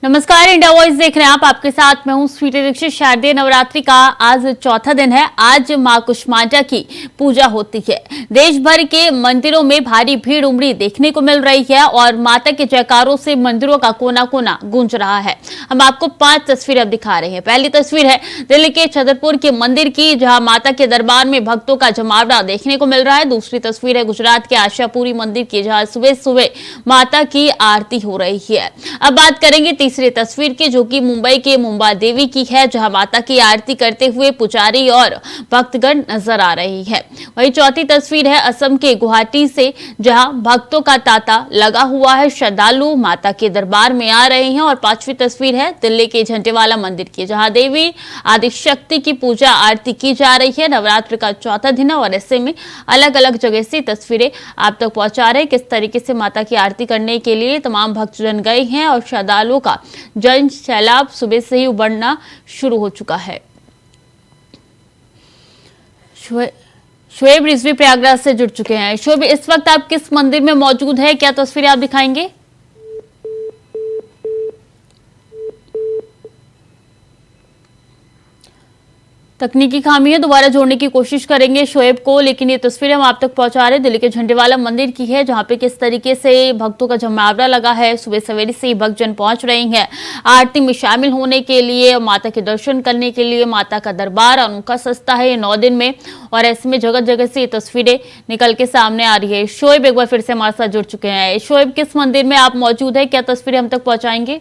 नमस्कार, India voice देख रहे हैं आप। आपके साथ मैं हूं स्वीटी दीक्षित। शारदीय नवरात्रि का आज चौथा दिन है। आज मां कुष्मांडा की पूजा होती है। देश भर के मंदिरों में भारी भीड़ उमड़ी देखने को मिल रही है और माता के जयकारों से मंदिरों का कोना कोना गूंज रहा है। हम आपको 5 तस्वीरें अब दिखा रहे हैं। पहली तस्वीर है दिल्ली के छतरपुर के मंदिर की, जहां माता के दरबार में भक्तों का जमावड़ा देखने को मिल रहा है। दूसरी तस्वीर है गुजरात के आशापुरी मंदिर की, जहां सुबह सुबह माता की आरती हो रही है। अब बात करेंगे तीसरी तस्वीर की, जो कि मुंबई के मुंबा देवी की है, जहां माता की आरती करते हुए पुजारी और भक्तगण नजर आ रही है। वहीं चौथी तस्वीर है असम के गुवाहाटी से, जहां भक्तों का तांता लगा हुआ है। श्रद्धालु माता के दरबार में आ रहे हैं। और पांचवी तस्वीर है दिल्ली के झंडेवाला मंदिर की, जहां देवी आदिशक्ति की पूजा आरती की जा रही है। नवरात्र का चौथा दिन है और ऐसे में अलग अलग जगह से तस्वीरें आप तक पहुंचा रहे हैं किस तरीके से माता की आरती करने के लिए तमाम भक्तजन गए हैं और श्रद्धालुओं का जन सैलाब सुबह से ही उमड़ना शुरू हो चुका है। शोएब रिजवी प्रयागराज से जुड़ चुके हैं। शोएब, इस वक्त आप किस मंदिर में मौजूद है, क्या तस्वीरें आप दिखाएंगे? तकनीकी खामी है, दोबारा जोड़ने की कोशिश करेंगे शोएब को, लेकिन ये तस्वीरें हम आप तक पहुंचा रहे हैं दिल्ली के झंडेवाला मंदिर की है, जहां पे किस तरीके से भक्तों का जमावड़ा लगा है। सुबह सवेरे से ही भक्तजन पहुंच रहे हैं आरती में शामिल होने के लिए, माता के दर्शन करने के लिए। माता का दरबार अनोखा सस्ता है ये 9 दिन में, और ऐसे में जगह जगह से ये तस्वीरें निकल के सामने आ रही है। शोएब एक बार फिर से हमारे साथ जुड़ चुके हैं। शोएब, किस मंदिर में आप मौजूद है, क्या तस्वीरें हम तक पहुंचाएंगे?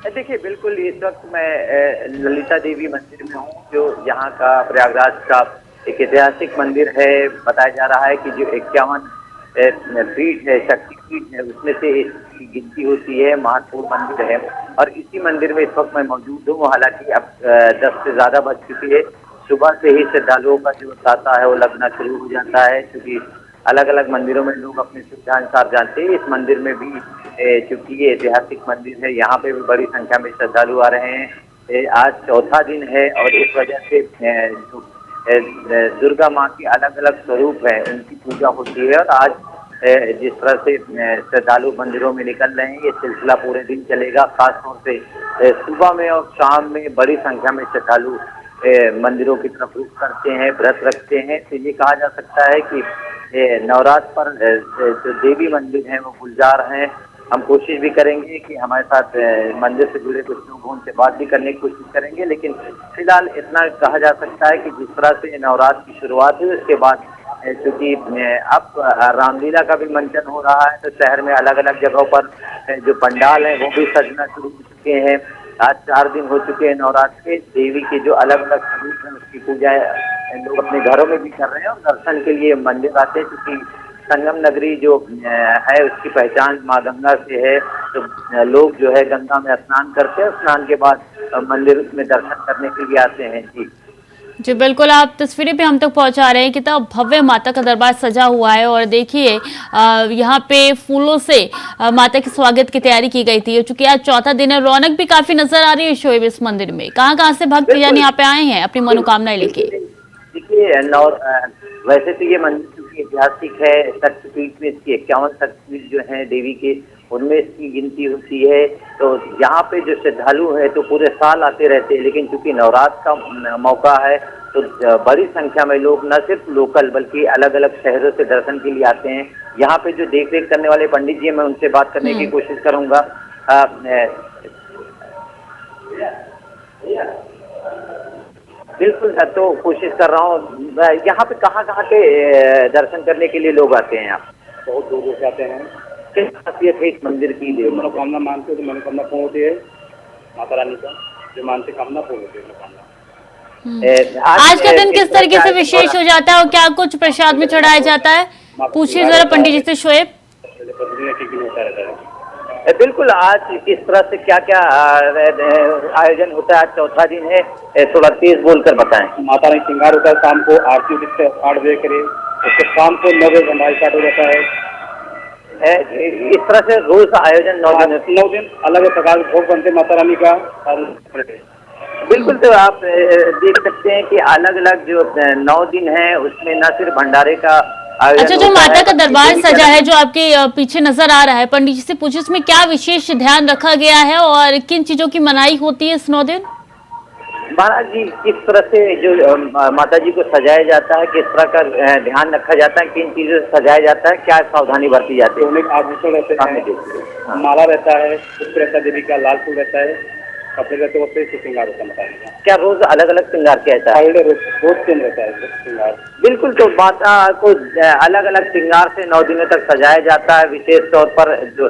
देखिए, बिल्कुल इस वक्त मैं ललिता देवी मंदिर में हूँ, जो यहाँ का प्रयागराज का एक ऐतिहासिक मंदिर है। बताया जा रहा है कि जो 51 पीठ है, शक्तिपीठ है, उसमें से इसकी गिनती होती है। महत्वपूर्ण मंदिर है और इसी मंदिर में इस वक्त मैं मौजूद हूँ। हालांकि अब 10 से ज्यादा बज चुकी है। सुबह से ही श्रद्धालुओं का जो तांता है वो लगना शुरू हो जाता है, क्योंकि अलग अलग मंदिरों में लोग अपने सुविधा अनुसार जानते हैं। इस मंदिर में भी चूंकि ये ऐतिहासिक मंदिर है, यहाँ पे भी बड़ी संख्या में श्रद्धालु आ रहे हैं। आज चौथा दिन है और इस वजह से जो दुर्गा माँ की अलग अलग स्वरूप है उनकी पूजा होती है। और आज जिस तरह से श्रद्धालु मंदिरों में निकल रहे हैं, ये सिलसिला पूरे दिन चलेगा। खासतौर से सुबह में और शाम में बड़ी संख्या में श्रद्धालु मंदिरों की तरफ रुख करते हैं, व्रत रखते हैं। तो ये कहा जा सकता है कि नवरात्र पर जो देवी मंदिर हैं वो गुलजार हैं। हम कोशिश भी करेंगे कि हमारे साथ मंदिर से जुड़े कुछ लोग उनसे बात भी करने की कोशिश करेंगे, लेकिन फिलहाल इतना कहा जा सकता है कि जिस तरह से नवरात्र की शुरुआत हुई उसके बाद क्योंकि अब रामलीला का भी मंचन हो रहा है, तो शहर में अलग अलग जगहों पर जो पंडाल हैं वो भी सजना शुरू हो चुके हैं। आज 4 दिन हो चुके हैं नवरात्र के। देवी के जो अलग अलग स्वरूप हैं उसकी पूजा लोग अपने घरों में भी कर रहे हैं और दर्शन के लिए मंदिर आते हैं, क्योंकि संगम नगरी जो है उसकी पहचान माँ गंगा से है। तो लोग जो है गंगा में स्नान करते हैं, स्नान के बाद मंदिर में दर्शन करने के लिए आते हैं। जी बिल्कुल, आप तस्वीरें भी हम तक पहुंचा रहे हैं। कितना भव्य माता का दरबार सजा हुआ है और देखिए यहाँ पे फूलों से माता के स्वागत की तैयारी की गई थी। चूंकि आज चौथा दिन है, रौनक भी काफी नजर आ रही है शोएब इस मंदिर में। कहाँ से भक्त यानी यहाँ पे आए हैं अपनी मनोकामनाएं लेके? देखिए, वैसे तो ये मंदिर क्योंकि ऐतिहासिक है, शक्तिपीठ में इसकी 51 शक्तिपीठ जो है देवी के, उनमें इसकी गिनती होती है। तो यहाँ पे जो श्रद्धालु है तो पूरे साल आते रहते हैं, लेकिन चूंकि नवरात्र का मौका है तो बड़ी संख्या में लोग न सिर्फ लोकल बल्कि अलग अलग शहरों से दर्शन के लिए आते हैं। यहाँ पे जो देख रेख करने वाले पंडित जी हैं, मैं उनसे बात करने की कोशिश करूंगा। बिल्कुल, तो कोशिश कर रहा हूँ। यहाँ पे कहाँ के दर्शन करने के लिए लोग आते हैं? आप बहुत दूर से आते हैं। किस खासियत है इस मंदिर की? मनोकामना मानते हो तो मनोकामना पूर्ण होती है माता रानी का, जो मानते कामना पूर्ण होती है मनोकामना। आज का दिन किस तरीके से विशेष हो जाता है और क्या कुछ प्रसाद में चढ़ाया जाता है? पूछिए जरा पंडित जी से शोएब। बिल्कुल, आज किस तरह से क्या क्या आयोजन होता है? आज चौथा दिन है, थोड़ा तेज बोलकर बताएं। माता रानी श्रृंगार होता है, शाम को आरती होती है 8 बजे करीब, उसके शाम को 9 बजे भंडारा स्टार्ट हो जाता है। इस तरह से रोज आयोजन 9 दिन अलग प्रकार के भोग बनते माता रानी का। बिल्कुल, तो आप देख सकते हैं कि अलग अलग जो 9 दिन है उसमें न सिर्फ भंडारे का आयोजन अच्छा, जो होता माता है। का बाकी दरबार देवी के सजा है, अलावा जो आपके पीछे नजर आ रहा है, पंडित जी से पूछिए उसमें क्या विशेष ध्यान रखा गया है और किन चीजों की मनाही होती है इस 9 दिन? महाराज जी किस तरह से जो माता जी को सजाया जाता है, किस तरह का ध्यान रखा जाता है, किन चीजों से सजाया जाता है, क्या सावधानी बरती जाती है? सोने के आभूषण रहते सामने हैं, देखिए। हाँ। माला रहता है, पुष्प रहता है, देवी का लाल फूल रहता है, कपड़े रहते हैं, उससे श्रृंगार होता है माता जी का। क्या रोज अलग अलग श्रृंगार किया जाता है? पहले रोज सेम रहता है श्रृंगार। बिल्कुल, तो माता को अलग अलग श्रृंगार से 9 दिनों तक सजाया जाता है। विशेष तौर पर जो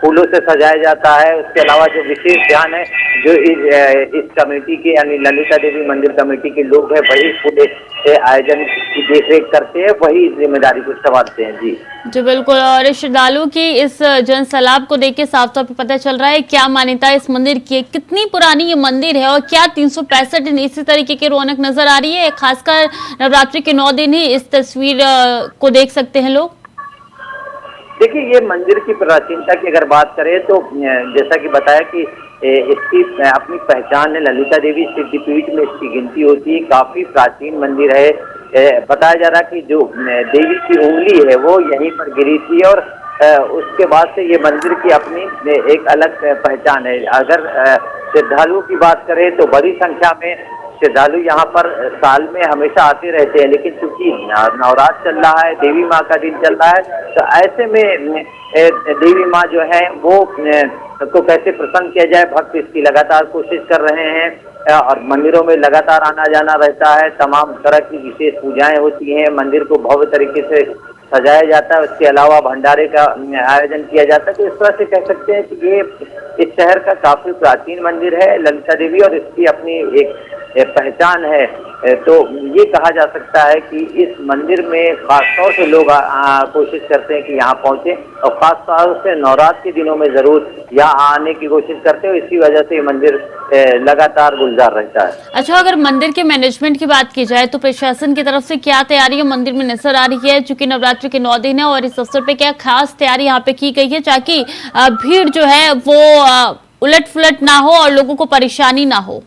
फूलों से सजाया जाता है। उसके अलावा जो विशेष ध्यान है, जो इस कमेटी के यानी ललिता देवी मंदिर कमेटी के लोग हैं, वही पूरे आयोजन की देखरेख करते हैं, वही इस जिम्मेदारी को संभालते हैं। जी जी बिल्कुल। और श्रद्धालुओं की इस जन सैलाब को देख के साफ तौर पर पता चल रहा है क्या मान्यता है इस मंदिर की, कितनी पुरानी ये मंदिर है और क्या 365 दिन इसी तरीके की रौनक नजर आ रही है। खासकर नवरात्रि के 9 दिन ही इस तस्वीर को देख सकते हैं लोग। देखिए, ये मंदिर की प्राचीनता की अगर बात करें तो जैसा कि बताया कि इसकी अपनी पहचान है। ललिता देवी सिद्धिपीठ में इसकी गिनती होती है। काफी प्राचीन मंदिर है। बताया जा रहा है कि जो देवी की उंगली है वो यहीं पर गिरी थी और उसके बाद से ये मंदिर की अपनी एक अलग पहचान है। अगर श्रद्धालुओं की बात करें तो बड़ी संख्या में श्रद्धालु यहाँ पर साल में हमेशा आते रहते हैं, लेकिन चूंकि नवरात्र चल रहा है, देवी माँ का दिन चल रहा है, तो ऐसे में देवी माँ जो है वो को कैसे प्रसन्न किया जाए, भक्त इसकी लगातार कोशिश कर रहे हैं और मंदिरों में लगातार आना जाना रहता है। तमाम तरह की विशेष पूजाएं होती हैं। मंदिर को भव्य तरीके से सजाया जाता है। उसके अलावा भंडारे का आयोजन किया जाता है। तो इस तरह से कह सकते हैं कि ये इस शहर का काफी प्राचीन मंदिर है ललिता देवी, और इसकी अपनी एक पहचान है। तो ये कहा जा सकता है कि इस मंदिर में खासतौर से लोग कोशिश करते हैं कि यहाँ पहुंचे, और खासतौर से नवरात्र के दिनों में जरूर यहाँ आने की कोशिश करते हो। इसी वजह से ये मंदिर लगातार गुलजार रहता है। अच्छा, अगर मंदिर के मैनेजमेंट की बात की जाए तो प्रशासन की तरफ से क्या तैयारी मंदिर में नजर आ रही है, चूंकि नवरात्रि के 9 दिन है और इस अवसर पे क्या खास तैयारी यहाँ पे की गई है ताकि भीड़ जो है वो उलट पुलट ना हो और लोगों को परेशानी ना हो?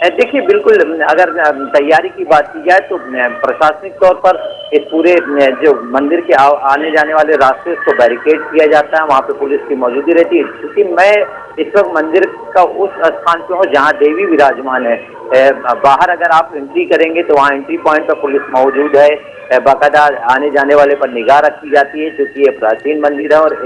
देखिए, बिल्कुल अगर तैयारी की बात की जाए तो प्रशासनिक तौर पर इस पूरे जो मंदिर के आने जाने वाले रास्ते उसको बैरिकेड किया जाता है। वहाँ पे पुलिस की मौजूदगी रहती है। क्योंकि मैं इस वक्त मंदिर का उस स्थान पे हूँ जहाँ देवी विराजमान है। बाहर अगर आप एंट्री करेंगे तो वहाँ एंट्री पॉइंट पर पुलिस मौजूद है। बाकायदा आने जाने वाले पर निगाह रखी जाती है। क्योंकि ये प्राचीन मंदिर है और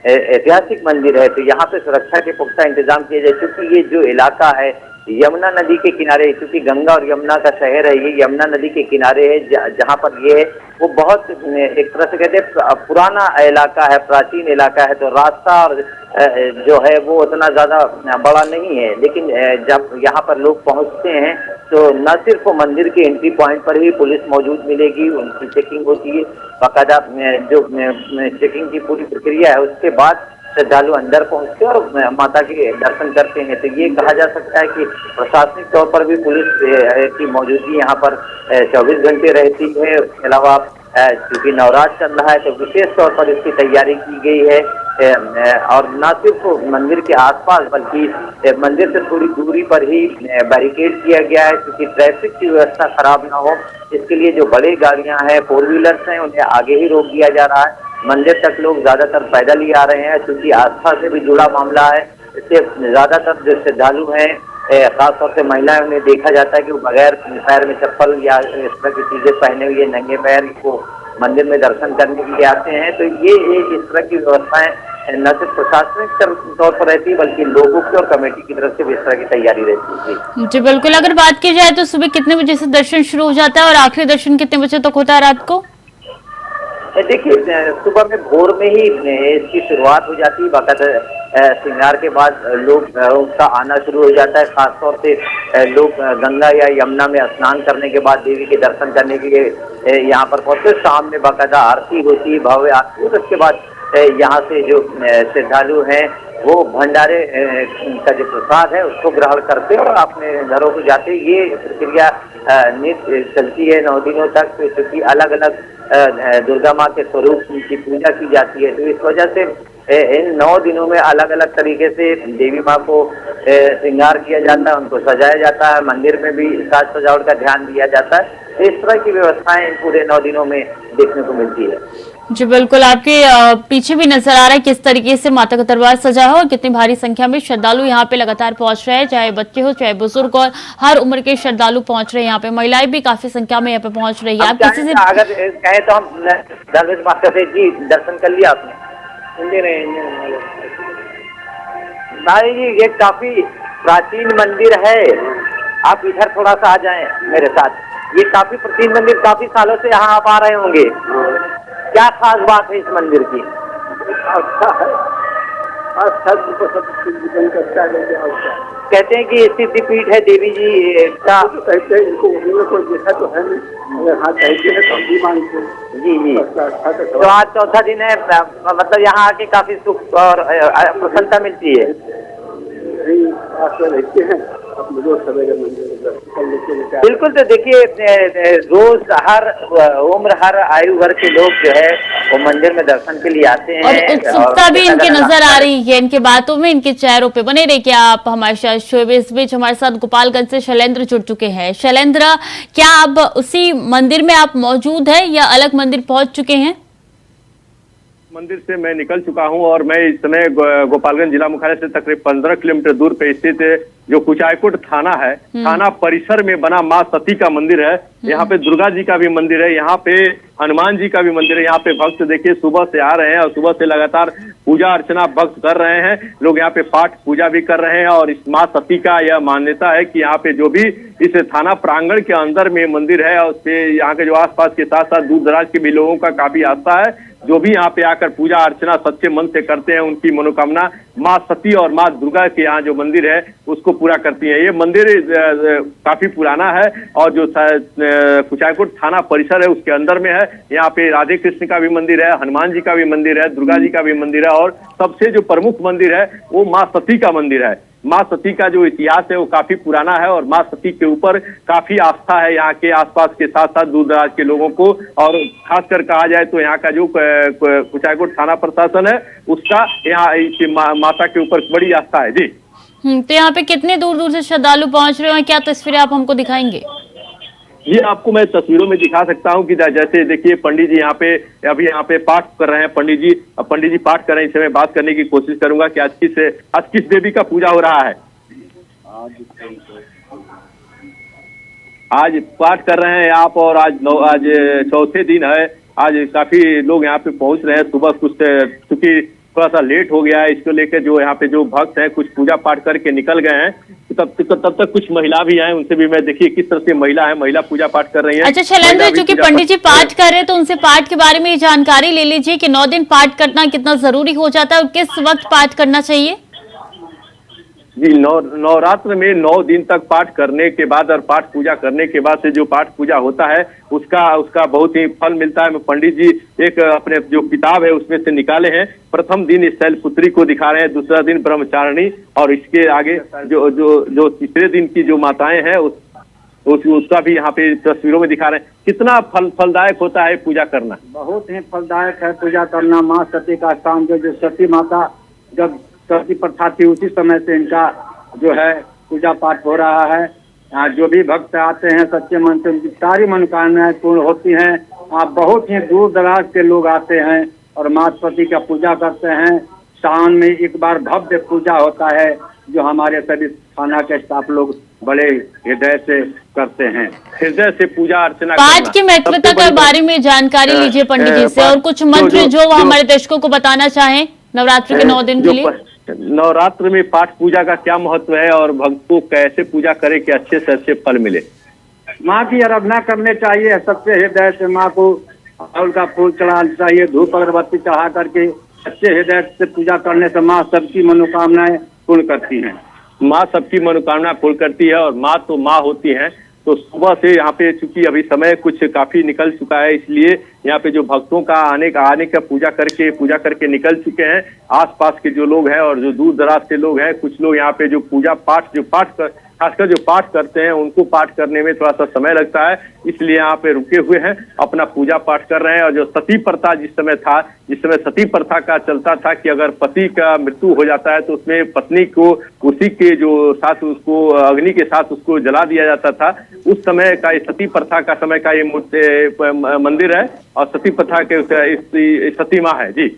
ऐतिहासिक मंदिर है, तो यहाँ पे सुरक्षा के पुख्ता इंतजाम किए जाए। क्योंकि ये जो इलाका है यमुना नदी के किनारे, क्योंकि गंगा और यमुना का शहर है, ये यमुना नदी के किनारे है। जहाँ पर ये है वो बहुत एक तरह से कहते हैं पुराना इलाका है, प्राचीन इलाका है। तो रास्ता और जो है वो उतना ज्यादा बड़ा नहीं है। लेकिन जब यहाँ पर लोग पहुँचते हैं तो न सिर्फ मंदिर के एंट्री पॉइंट पर ही पुलिस मौजूद मिलेगी, उनकी चेकिंग होती है। बाकायदा जो चेकिंग की पूरी प्रक्रिया है उसके बाद श्रद्धालु अंदर पहुंचते हैं और माता के दर्शन करते हैं। तो ये कहा जा सकता है कि प्रशासनिक तौर पर भी पुलिस की मौजूदगी यहाँ पर 24 घंटे रहती है। उसके अलावा क्योंकि नवरात्र चल रहा है तो विशेष तौर पर इसकी तैयारी की गई है। और न सिर्फ मंदिर के आसपास बल्कि मंदिर से थोड़ी दूरी पर ही बैरिकेड किया गया है, क्योंकि ट्रैफिक की व्यवस्था खराब ना हो। इसके लिए जो बड़ी गाड़ियां हैं, 4 व्हीलर्स हैं, उन्हें आगे ही रोक दिया जा रहा है। मंदिर तक लोग ज्यादातर पैदल ही आ रहे हैं, क्योंकि आस्था से भी जुड़ा मामला है। इससे ज्यादातर जो श्रद्धालु हैं, खासतौर से महिलाएं, उन्हें देखा जाता है कि वो बगैर पैर में चप्पल या इस तरह की चीजें पहने हुए नंगे पैर को मंदिर में दर्शन करने के लिए आते हैं। तो ये इस तरह की व्यवस्थाएं न सिर्फ प्रशासनिक तौर पर रहती है बल्कि लोगों की और कमेटी की तरफ से भी इस तरह की तैयारी रहती है। जी बिल्कुल। अगर बात की जाए तो सुबह कितने बजे से दर्शन शुरू हो जाता है और आखिरी दर्शन कितने बजे तक होता है रात को? देखिए, सुबह में भोर में ही इसकी शुरुआत हो जाती है। बाकायदा श्रृंगार के बाद लोग उसका आना शुरू हो जाता है। खासतौर से लोग गंगा या यमुना में स्नान करने के बाद देवी के दर्शन करने के लिए यहाँ पर पहुंचते। शाम में बाकायदा आरती होती है, भव्य आरती। उसके बाद यहाँ से जो श्रद्धालु हैं वो भंडारे का जो प्रसाद है उसको ग्रहण करते हैं और अपने घरों को जाते। ये प्रक्रिया नित्य चलती है 9 दिनों तक, क्योंकि अलग अलग दुर्गा माँ के स्वरूप की पूजा की जाती है। तो इस वजह से इन 9 दिनों में अलग अलग तरीके से देवी माँ को श्रृंगार किया जाता है, उनको सजाया जाता है, मंदिर में भी साज सजावट का ध्यान दिया जाता है। इस तरह की व्यवस्थाएं इन पूरे 9 दिनों में देखने को मिलती है। जी बिल्कुल, आपके पीछे भी नजर आ रहा है किस तरीके से माता का दरबार सजा है और कितनी भारी संख्या में श्रद्धालु यहाँ पे लगातार पहुंच रहे हैं, चाहे बच्चे हो चाहे बुजुर्ग, और हर उम्र के श्रद्धालु पहुंच रहे हैं। यहाँ पे महिलाएं भी काफी संख्या में यहाँ पे पहुंच रही है। आप किसी से अगर कहें तो हम धर्मेश मास्टर से जी दर्शन कर लिया आपने? भाई जी ये काफी प्राचीन मंदिर है, आप इधर थोड़ा सा आ जाएं मेरे साथ। ये काफी प्राचीन मंदिर, काफी सालों से यहाँ आप आ रहे होंगे। क्या खास बात है इस मंदिर की? अच्छा है, अच्छा कहते हैं कि सिद्धिपीठ है देवी जी का। कहते हैं इनको कोई देखा तो है नहीं, अगर हाँ कहते हैं तो हम भी मानते हैं। जी जी, तो आज चौथा दिन है, मतलब यहाँ आके काफी सुख और प्रसन्नता मिलती है। रहते हैं अपने रोज सवेरे बिल्कुल। तो देखिए रोज हर उम्र हर आयु वर्ग के लोग जो है वो मंदिर में दर्शन के लिए आते हैं और उत्सुकता भी इनकी नजर आ रही है, इनके बातों में, इनके चेहरों पे। बने रहिए क्या आप हमारे साथ शोएब। इस बीच हमारे साथ गोपालगंज से शैलेंद्र जुड़ चुके हैं। शैलेंद्र, क्या अब उसी मंदिर में आप मौजूद हैं या अलग मंदिर पहुंच चुके हैं? मंदिर से मैं निकल चुका हूं और मैं इस समय गोपालगंज जिला मुख्यालय से तकरीबन 15 किलोमीटर दूर पे स्थित जो कुचायकोट थाना है, थाना परिसर में बना माँ सती का मंदिर है। यहाँ पे दुर्गा जी का भी मंदिर है, यहाँ पे हनुमान जी का भी मंदिर है। यहाँ पे भक्त देखिए सुबह से आ रहे हैं और सुबह से लगातार पूजा अर्चना भक्त कर रहे हैं। लोग यहाँ पे पाठ पूजा भी कर रहे हैं और इस माँ सती का यह मान्यता है कि यहाँ पे जो भी इस थाना प्रांगण के अंदर में मंदिर है और उससे यहाँ के जो आसपास के साथ साथ दूर दराज के भी लोगों का काफी आस्था है। जो भी यहाँ पे आकर पूजा अर्चना सच्चे मन से करते हैं, उनकी मनोकामना माँ सती और माँ दुर्गा के यहाँ जो मंदिर है उसको पूरा करती है। ये मंदिर काफी पुराना है और जो कुचायकोट थाना परिसर है उसके अंदर में है। यहाँ पे राधे कृष्ण का भी मंदिर है, हनुमान जी का भी मंदिर है, दुर्गा जी का भी मंदिर है और सबसे जो प्रमुख मंदिर है वो माँ सती का मंदिर है। माँ सती का जो इतिहास है वो काफी पुराना है और माँ सती के ऊपर काफी आस्था है यहाँ के आसपास के साथ साथ दूर दराज के लोगों को। और खासकर कहा जाए तो यहाँ का जो कुचायकोट थाना प्रशासन है उसका यहाँ माता के ऊपर बड़ी आस्था है। जी तो यहाँ पे कितने दूर दूर से श्रद्धालु पहुंच रहे हैं, क्या तस्वीरें आप हमको दिखाएंगे? ये आपको मैं तस्वीरों में दिखा सकता हूँ कि जैसे देखिए पंडित जी अभी यहाँ पे पाठ कर रहे हैं। पंडित जी पाठ कर रहे हैं। इस समय बात करने की कोशिश करूंगा कि आज किस देवी का पूजा हो रहा है। आज पाठ कर रहे हैं आप और आज चौथे दिन है। आज काफी लोग यहाँ पे पहुंच रहे हैं। सुबह कुछ चूंकि थोड़ा सा लेट हो गया है, इसको लेकर जो यहाँ पे जो भक्त हैं कुछ पूजा पाठ करके निकल गए हैं। तब तक कुछ महिला भी आए, उनसे भी मैं देखिए किस तरह से महिला पूजा पाठ कर रही है। अच्छा शैलेंद्र, चूंकि पंडित जी पाठ कर रहे हैं तो उनसे पाठ के बारे में जानकारी ले लीजिए कि 9 दिन पाठ करना कितना जरूरी हो जाता है और किस वक्त पाठ करना चाहिए। जी नवरात्र में 9 दिन तक पाठ करने के बाद और पाठ पूजा करने के बाद से जो पाठ पूजा होता है उसका बहुत ही फल मिलता है। पंडित जी एक अपने जो किताब है उसमें से निकाले हैं। प्रथम दिन शैलपुत्री को दिखा रहे हैं, दूसरा दिन ब्रह्मचारिणी और इसके आगे जो तीसरे दिन की जो माताएं हैं उसका भी यहाँ पे तस्वीरों में दिखा रहे हैं। कितना फलदायक होता है पूजा करना? बहुत ही फलदायक है पूजा करना। माँ सती का स्थान जो सती माता जब सती प्रथा थी उसी समय से इनका जो है पूजा पाठ हो रहा है। यहाँ जो भी भक्त आते हैं सच्चे मन से उनकी सारी मनोकामनाएं पूर्ण होती हैं। बहुत ही दूर दराज के लोग आते हैं और माँ सती का पूजा करते हैं। सावन में एक बार भव्य पूजा होता है जो हमारे सभी थाना के स्टाफ लोग बड़े हृदय से करते हैं। हृदय से पूजा अर्चना पाठ की महत्वता के बारे में जानकारी लीजिए पंडित जी से और कुछ मंत्र जो हमारे दर्शकों को बताना चाहें नवरात्रि के 9 दिन के लिए। नवरात्र में पाठ पूजा का क्या महत्व है और भक्त को कैसे पूजा करे कि अच्छे से अच्छे फल मिले? माँ की आराधना करने चाहिए, सबसे हृदय से माँ को अड़हुल का फूल चढ़ाना चाहिए, धूप अगरबत्ती चढ़ा करके अच्छे हृदय से पूजा करने से माँ सबकी मनोकामनाएं पूर्ण करती हैं। माँ सबकी मनोकामना पूर्ण करती है और माँ तो माँ होती है। तो सुबह से यहाँ पे चूंकि अभी समय कुछ काफी निकल चुका है इसलिए यहाँ पे जो भक्तों का आने का पूजा करके निकल चुके हैं। आसपास के जो लोग हैं और जो दूर दराज के लोग हैं, कुछ लोग यहाँ पे जो पाठ खासकर जो पाठ करते हैं उनको पाठ करने में थोड़ा सा समय लगता है, इसलिए यहाँ पे रुके हुए हैं, अपना पूजा पाठ कर रहे हैं। और जो सती प्रथा जिस समय सती प्रथा का चलता था कि अगर पति का मृत्यु हो जाता है तो उसमें पत्नी को उसी के जो साथ उसको अग्नि के साथ उसको जला दिया जाता था, उस समय का ये सती प्रथा का समय का ये मंदिर है और सती प्रथा के सती माँ है। जी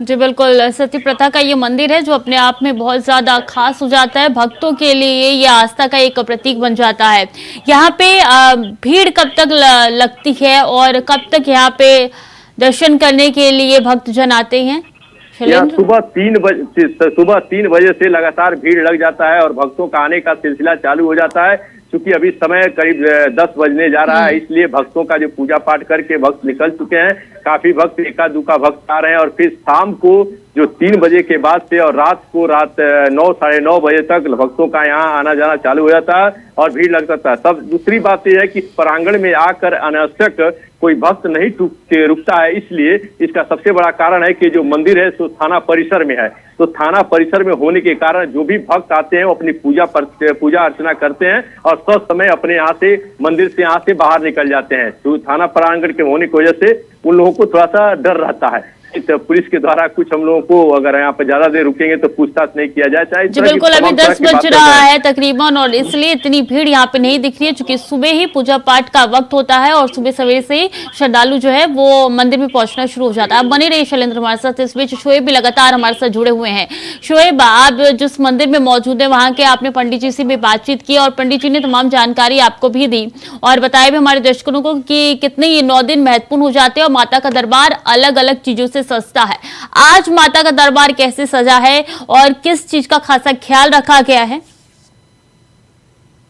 जी बिल्कुल, सती प्रथा का ये मंदिर है जो अपने आप में बहुत ज्यादा खास हो जाता है, भक्तों के लिए ये आस्था का एक प्रतीक बन जाता है। यहाँ पे भीड़ कब तक लगती है और कब तक यहाँ पे दर्शन करने के लिए भक्तजन आते हैं? शैलेंद्र, सुबह 3 बजे से लगातार भीड़ लग जाता है और भक्तों का आने का सिलसिला चालू हो जाता है। क्योंकि अभी समय करीब 10 बजने जा रहा है, इसलिए भक्तों का जो पूजा पाठ करके भक्त निकल चुके हैं, काफी भक्त एका दुका भक्त आ रहे हैं। और फिर शाम को जो 3 बजे के बाद से और रात 9 साढ़े 9 बजे तक भक्तों का यहाँ आना जाना चालू हो जाता है और भीड़ लग जाता है। तब दूसरी बात यह है कि प्रांगण में आकर अनावश्यक कोई भक्त नहीं रुकता है, इसलिए इसका सबसे बड़ा कारण है कि जो मंदिर है सो थाना परिसर में है। तो थाना परिसर में होने के कारण जो भी भक्त आते हैं वो अपनी पूजा अर्चना करते हैं और समय अपने यहाँ से मंदिर से यहाँ से बाहर निकल जाते हैं। तो थाना प्रांगण के होने की वजह से उन लोगों को थोड़ा सा डर रहता है। तो पुलिस के द्वारा कुछ हम लोगों को अगर यहाँ पे ज्यादा देर रुकेंगे तो पूछताछ नहीं किया जाए। चाहे जी बिल्कुल, अभी 10 बज रहा है तकरीबन और इसलिए इतनी भीड़ यहाँ पे नहीं दिख रही है, क्योंकि सुबह ही पूजा पाठ का वक्त होता है और सुबह सवेरे से ही श्रद्धालु जो है वो मंदिर में पहुंचना शुरू हो जाता है। अब बने रहिए शैलेंद्र हमारे साथ। इस बीच शोएब भी लगातार हमारे साथ जुड़े हुए हैं। शोएब, आप जिस मंदिर में मौजूद है वहां के आपने पंडित जी से भी बातचीत की और पंडित जी ने तमाम जानकारी आपको भी दी और बताया भी हमारे दर्शकों को कि कितने ये 9 दिन महत्वपूर्ण हो जाते हैं और माता का दरबार अलग अलग चीजों से सजता है। आज माता का दरबार कैसे सजा है और किस चीज का खासा ख्याल रखा गया है?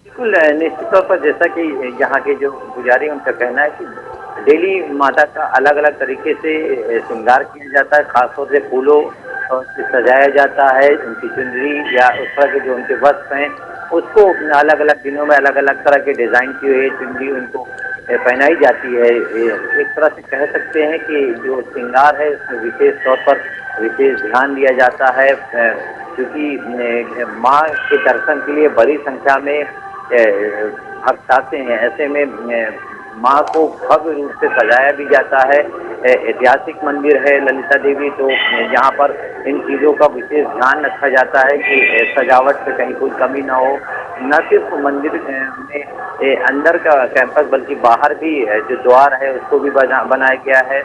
बिल्कुल, निश्चित तौर पर जैसा कि यहाँ के जो पुजारी उनका कहना है कि डेली माता का अलग अलग तरीके से श्रृंगार किया जाता है, खासतौर से फूलों से सजाया जाता है। उनकी चुनरी या उस तरह के जो उनके वस्त्र हैं उसको अलग अलग दिनों में अलग अलग तरह के डिजाइन की हुई चुनरी उनको पहनाई जाती है। एक तरह से कह सकते हैं कि जो श्रृंगार है उसमें विशेष तौर पर विशेष ध्यान दिया जाता है, क्योंकि माँ के दर्शन के लिए बड़ी संख्या में भक्त आते हैं। ऐसे में माँ को भव्य रूप से सजाया भी जाता है। ऐतिहासिक मंदिर है ललिता देवी, तो यहाँ पर इन चीज़ों का विशेष ध्यान रखा जाता है कि सजावट पे कहीं कोई कमी ना हो। न सिर्फ मंदिर में अंदर का कैंपस बल्कि बाहर भी जो द्वार है उसको भी बनाया गया है।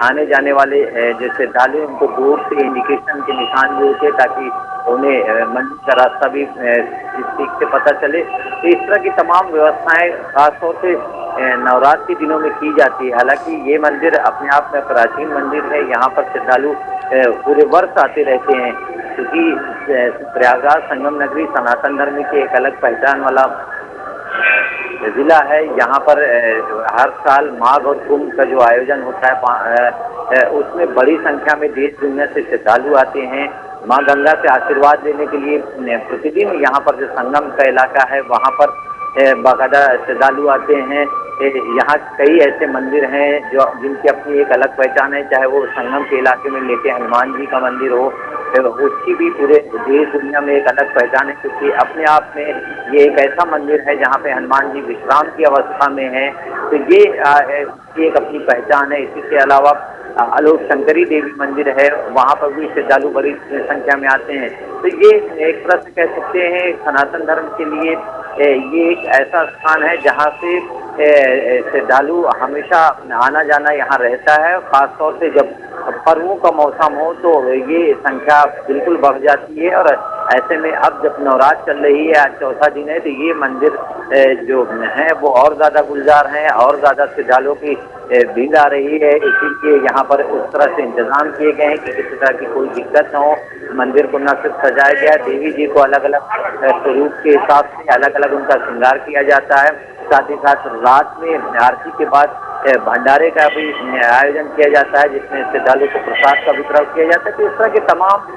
आने जाने वाले जो श्रद्धालु उनको दूर से इंडिकेशन के निशान भी होते ताकि उन्हें मंदिर का रास्ता भी ठीक से पता चले। तो इस तरह की तमाम व्यवस्थाएं खासतौर से नवरात्र के दिनों में की जाती है। हालांकि ये मंदिर अपने आप में प्राचीन मंदिर है, यहाँ पर श्रद्धालु पूरे वर्ष आते रहते हैं, क्योंकि प्रयागराज संगम नगरी सनातन धर्म की एक अलग पहचान वाला जिला है। यहाँ पर हर साल माघ और कुंभ का जो आयोजन होता है उसमें बड़ी संख्या में देश दुनिया से श्रद्धालु आते हैं। माँ गंगा से आशीर्वाद लेने के लिए प्रतिदिन यहाँ पर जो संगम का इलाका है वहाँ पर बाकायदा श्रद्धालु आते हैं। यहाँ कई ऐसे मंदिर हैं जो जिनकी अपनी एक अलग पहचान है, चाहे वो संगम के इलाके में लेके हनुमान जी का मंदिर हो, उसकी भी पूरे देश दुनिया में एक अलग पहचान है, क्योंकि अपने आप में ये एक ऐसा मंदिर है जहाँ पे हनुमान जी विश्राम की अवस्था में है। तो ये एक अपनी पहचान है। इसी के अलावा आलोक शंकरी देवी मंदिर है, वहाँ पर भी श्रद्धालु बड़ी संख्या में आते हैं। तो ये एक तरह से कह सकते हैं सनातन धर्म के लिए ये एक ऐसा स्थान है जहाँ से श्रद्धालु हमेशा आना जाना यहाँ रहता है। खासतौर से जब पर्वों का मौसम हो तो ये संख्या बिल्कुल बढ़ जाती है। और ऐसे में अब जब नवरात्र चल रही है, आज चौथा दिन है, तो ये मंदिर जो है वो और ज़्यादा गुलजार हैं, और ज़्यादा श्रद्धालुओं की भीड़ आ रही है। इसीलिए यहाँ पर उस तरह से इंतजाम किए गए हैं कि किसी तरह की कोई दिक्कत न हो। मंदिर को न सिर्फ सजाया गया, देवी जी को अलग अलग स्वरूप के हिसाब से अलग अलग उनका श्रृंगार किया जाता है। साथ ही साथ रात में आरती के बाद भंडारे का भी आयोजन किया जाता है, जिसमें श्रद्धालु को प्रसाद का वितरण किया जाता है। तो इस तरह के तमाम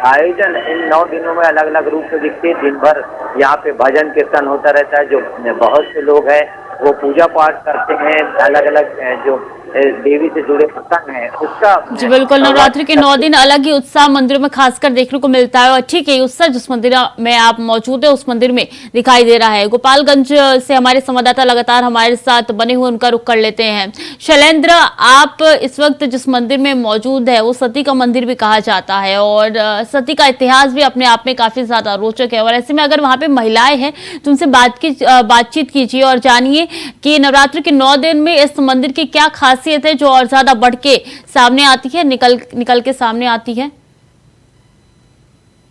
आयोजन इन 9 दिनों में अलग अलग रूप में दिखते हैं। दिन भर यहाँ पे भजन कीर्तन होता रहता है, जो बहुत से लोग हैं वो पूजा पाठ करते हैं। अलग अलग जो देवी से जुड़े प्रसंग हैं उसका जी बिल्कुल, नवरात्रि के 9 दिन अलग ही उत्साह मंदिरों में खासकर देखने को मिलता है और ठीक है, उत्साह जिस मंदिर में आप मौजूद है उस मंदिर में दिखाई दे रहा है। गोपालगंज से हमारे संवाददाता लगातार हमारे साथ बने हुए, उनका रुख कर लेते हैं। शैलेंद्र, आप इस वक्त जिस मंदिर में मौजूद है वो सती का मंदिर भी कहा जाता है और सती का इतिहास भी अपने आप में काफी ज्यादा रोचक है और ऐसे में अगर वहां पे महिलाएं हैं तो उनसे बातचीत कीजिए और जानिए कि नवरात्रि के 9 दिन में इस मंदिर की क्या खासियत है जो और ज्यादा बढ़ के सामने आती है, निकल के सामने आती है।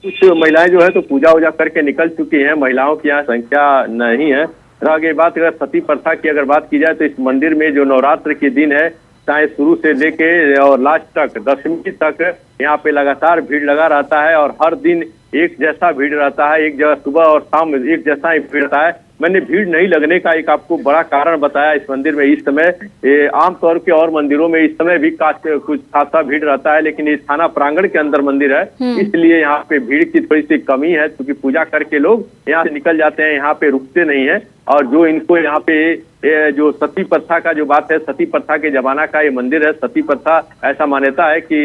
कुछ महिलाएं जो है तो पूजा वूजा करके निकल चुकी हैं। महिलाओं की यहाँ संख्या नहीं है। रह गई बात अगर सती प्रथा की अगर बात की जाए तो इस मंदिर में जो नवरात्र के दिन है, चाहे शुरू से लेके और लास्ट तक दशमी तक यहाँ पे लगातार भीड़ लगा रहता है और हर दिन एक जैसा भीड़ रहता है। एक जगह सुबह और शाम एक जैसा ही भीड़ रहता है। मैंने भीड़ नहीं लगने का एक आपको बड़ा कारण बताया। इस मंदिर में इस समय आमतौर के और मंदिरों में इस समय भी कुछ खासा भीड़ रहता है, लेकिन ये थाना प्रांगण के अंदर मंदिर है, इसलिए यहाँ पे भीड़ की थोड़ी सी कमी है क्योंकि पूजा करके लोग यहाँ से निकल जाते हैं, यहाँ पे रुकते नहीं है। और जो इनको यहाँ पे जो सती प्रथा का जो बात है, सती प्रथा के जमाना का ये मंदिर है। सती प्रथा ऐसा मान्यता है कि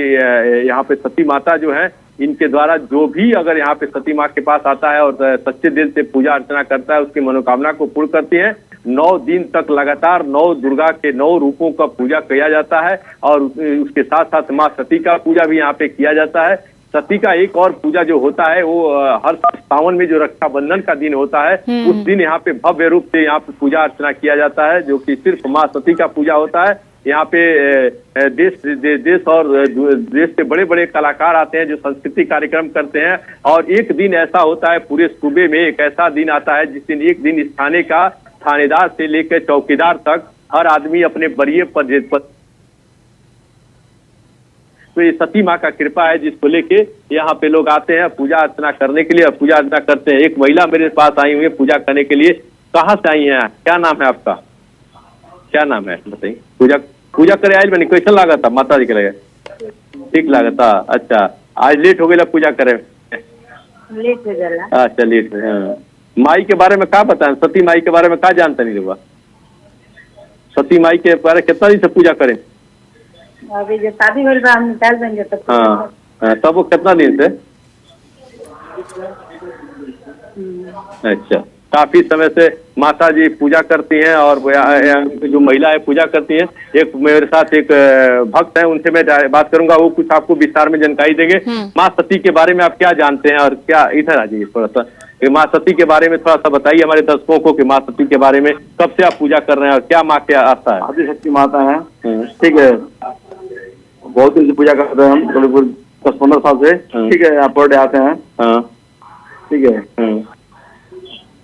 यहाँ पे सती माता जो है इनके द्वारा जो भी अगर यहाँ पे सती माँ के पास आता है और सच्चे दिल से पूजा अर्चना करता है उसकी मनोकामना को पूर्ण करती है। 9 दिन तक लगातार 9 दुर्गा के 9 रूपों का पूजा किया जाता है और उसके साथ साथ माँ सती का पूजा भी यहाँ पे किया जाता है। सती का एक और पूजा जो होता है वो हर सावन में जो रक्षाबंधन का दिन होता है उस दिन यहाँ पे भव्य रूप से यहाँ पे पूजा अर्चना किया जाता है, जो कि सिर्फ माँ सती का पूजा होता है। यहाँ पे देश और देश से बड़े बड़े कलाकार आते हैं जो सांस्कृतिक कार्यक्रम करते हैं और एक दिन ऐसा होता है पूरे सूबे में एक ऐसा दिन आता है जिस दिन एक दिन इस थाने का थानेदार से लेकर चौकीदार तक हर आदमी अपने बरिए पर तो ये सती माँ का कृपा है जिसको लेके यहाँ पे लोग आते हैं पूजा अर्चना करने के लिए और पूजा अर्चना करते हैं। एक महिला मेरे पास आई हुई है पूजा करने के लिए। कहाँ से आई हैं? क्या नाम है आपका? क्या नाम है बताइए। पूजा करे आज मैंने कैसा लगा था? माता जी के लगे ठीक लगा था। अच्छा, आज लेट हो गया पूजा करे? लेट हो गया। अच्छा लेट हो गया। माई के बारे में क्या बताएं? सती माई के बारे में क्या जानता नहीं हुआ? सती माई के बारे कितना दिन से पूजा करें? अभी जो शादी हो रहा हम निकाल देंगे तो। हाँ, तब वो कितना दिन से? अच्छा, काफी समय से माता जी पूजा करती हैं और जो महिला है पूजा करती हैं। एक मेरे साथ एक भक्त है, उनसे मैं बात करूंगा, वो कुछ आपको विस्तार में जानकारी देंगे। माँ सती के बारे में आप क्या जानते हैं और क्या, इधर आ जाइए थोड़ा सा, कि माँ सती के बारे में थोड़ा सा बताइए हमारे दर्शकों को कि माँ सती के बारे में कब से आप पूजा कर रहे हैं और क्या माँ क्या आता है? आदिशक्ति माता है, ठीक है, बहुत दिन से पूजा करते हैं हम, करीब 10-15 साल से, ठीक है। यहाँ पर डे आते हैं, ठीक है।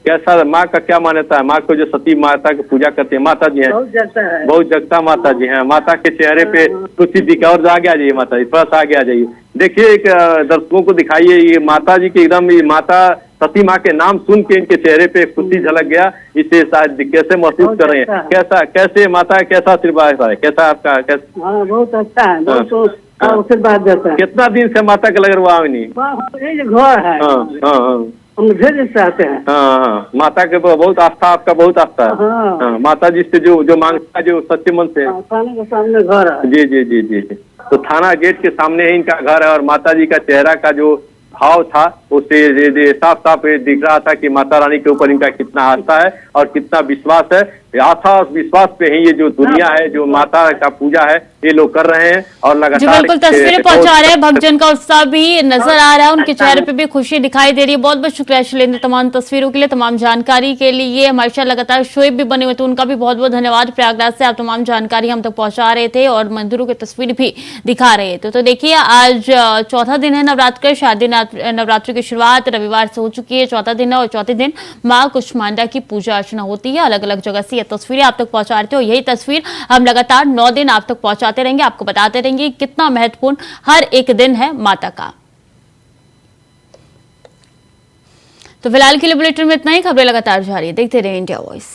कैसा माँ का क्या मान्यता है? माँ को जो सती माता की पूजा करती है, माता जी है बहुत जगता माता जी हैं। माता के चेहरे पे खुशी दिखा और आगे आ जाइए माता जी, थोड़ा सा आगे आ जाइए। देखिए एक दर्शकों को दिखाइए ये माता जी के एकदम, ये माता सती माँ के नाम सुन के इनके चेहरे पे खुशी झलक गया। इसे शायद कैसे महसूस कर रहे हैं? कैसा कैसे माता है, कैसा आशीर्वाद है, कैसा आपका? कैसा? बहुत अच्छा है, बहुत आशीर्वाद देता है। कितना दिन से माता के लग रहा नहीं? घर है, हम भेज चाहते हैं। हाँ, माता के बहुत आस्था, आपका बहुत आस्था है। हाँ, माता जी से जो मांगता है, जो सच्चे मन से। थाने के सामने घर है। जी जी जी जी। तो थाना गेट के सामने ही इनका घर है और माता जी का चेहरा का जो भाव था उससे साफ साफ दिख रहा था कि माता रानी के ऊपर इनका कितना आस्था है और कितना विश्वास है। आस्था और विश्वास पे ही ये जो दुनिया है, जो माता का पूजा है, ये लोग कर रहे हैं और लगातार बिल्कुल तस्वीरें पहुंचा रहे हैं। भक्तजन का उत्साह भी नजर आ रहा है, उनके चेहरे पे भी खुशी दिखाई दे रही है। बहुत बहुत शुक्रिया शैलेंद्र, तमाम तस्वीरों के लिए, तमाम जानकारी के लिए। हमारे साथ लगातार शोएब भी बने हुए थे, उनका भी बहुत बहुत धन्यवाद। प्रयागराज से आप तमाम जानकारी हम तक पहुंचा रहे थे और मंदिरों की तस्वीर भी दिखा रहे थे। तो देखिए आज चौथा दिन है नवरात्र का। शारदीय नवरात्र की शुरुआत रविवार से हो चुकी है, चौथा दिन है और चौथे दिन माँ कुष्मांडा की पूजा अर्चना होती है। अलग अलग जगह से ये तस्वीरें आप तक पहुंचा रहे थे और यही तस्वीर हम लगातार 9 दिन आप तक पहुंचाते रहेंगे, आपको बताते रहेंगे कितना महत्वपूर्ण हर एक दिन है माता का। तो फिलहाल के लिए बुलेटिन में इतना ही। खबरें लगातार जारी है, देखते रहिए इंडिया वॉइस।